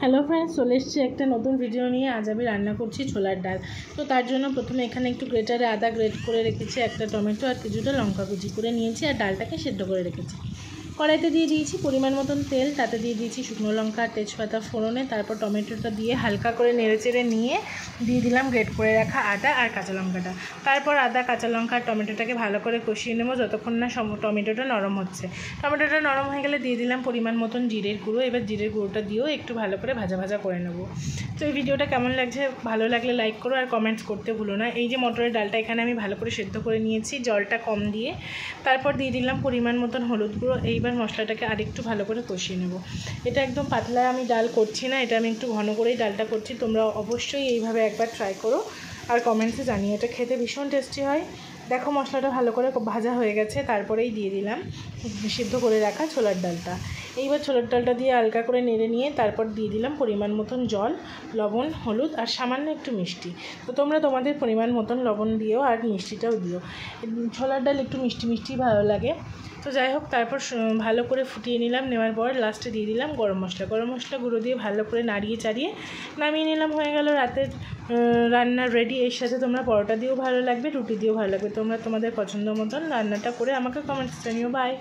Hello friends, চলে এসেছি একটা নতুন ভিডিও নিয়ে। আজ আমি রান্না করছি ছোলার ডাল। তো তার জন্য প্রথমে এখানে একটু গ্রেটারে আদা গ্রেট করে রেখেছি, একটা টমেটো আর কিছুটা লঙ্কা কুচি করে নিয়েছি, আর ডালটাকে সেদ্ধ করে রেখেছি। কড়াইতে দিয়ে দিয়েছি পরিমাণ মতন তেল, তাতে দিয়ে দিয়েছি শুকনো লঙ্কা আর তেজপাতা ফোড়নে। তারপর টমেটোটা দিয়ে হালকা করে নেড়েচেড়ে নিয়ে দিয়ে দিলাম গ্রেট করে রাখা আদা আর কাঁচা লঙ্কাটা। তারপর আদা কাঁচা লঙ্কা আর টমেটোটাকে ভালো করে কষিয়ে নেবো যতক্ষণ না টমেটোটা নরম হচ্ছে। টমেটোটা নরম হয়ে গেলে দিয়ে দিলাম পরিমাণ মতন জিরের গুঁড়ো। এবার জিরের গুঁড়োটা দিয়েও একটু ভালো করে ভাজা ভাজা করে নেবো। তো এই ভিডিওটা কেমন লাগছে, ভালো লাগলে লাইক করো আর কমেন্টস করতে ভুলো না। এই যে মটরের ডালটা এখানে আমি ভালো করে সেদ্ধ করে নিয়েছি, জলটা কম দিয়ে। তারপর দিয়ে দিলাম পরিমাণ মতন হলুদ গুঁড়ো। এইবার মশলাটাকে আরেকটু ভালো করে কষিয়ে নেব। এটা একদম পাতলা আমি ডাল করছি না, এটা আমি একটু ঘন করেই ডালটা করছি। তোমরা অবশ্যই এইভাবে একবার ট্রাই করো আর কমেন্টসে জানিয়ে। এটা খেতে ভীষণ টেস্টি হয়। দেখো মশলাটা ভালো করে ভাজা হয়ে গেছে, তারপরেই দিয়ে দিলাম সিদ্ধ করে রাখা ছোলার ডালটা। এইবার ছোলার ডালটা দিয়ে হালকা করে নেড়ে নিয়ে তারপর দিয়ে দিলাম পরিমাণ মতন জল, লবণ, হলুদ আর সামান্য একটু মিষ্টি। তো তোমরা তোমাদের পরিমাণ মতন লবণ দিও আর মিষ্টিটাও দিও। ছোলার ডাল একটু মিষ্টি মিষ্টি ভালো লাগে। তো যাই হোক, তারপর ভালো করে ফুটিয়ে নিলাম। নেওয়ার পর লাস্টে দিয়ে দিলাম গরম মশলা গুঁড়ো দিয়ে ভালো করে নাড়িয়ে চাড়িয়ে নামিয়ে নিলাম। হয়ে গেল রাতের রান্না রেডি। এর সাথে তোমরা পরোটা দিয়েও ভালো লাগবে, রুটি দিয়েও ভালো লাগবে। তোমরা তোমাদের পছন্দ মতন রান্নাটা করে আমাকে কমেন্টস জানিও। বাই।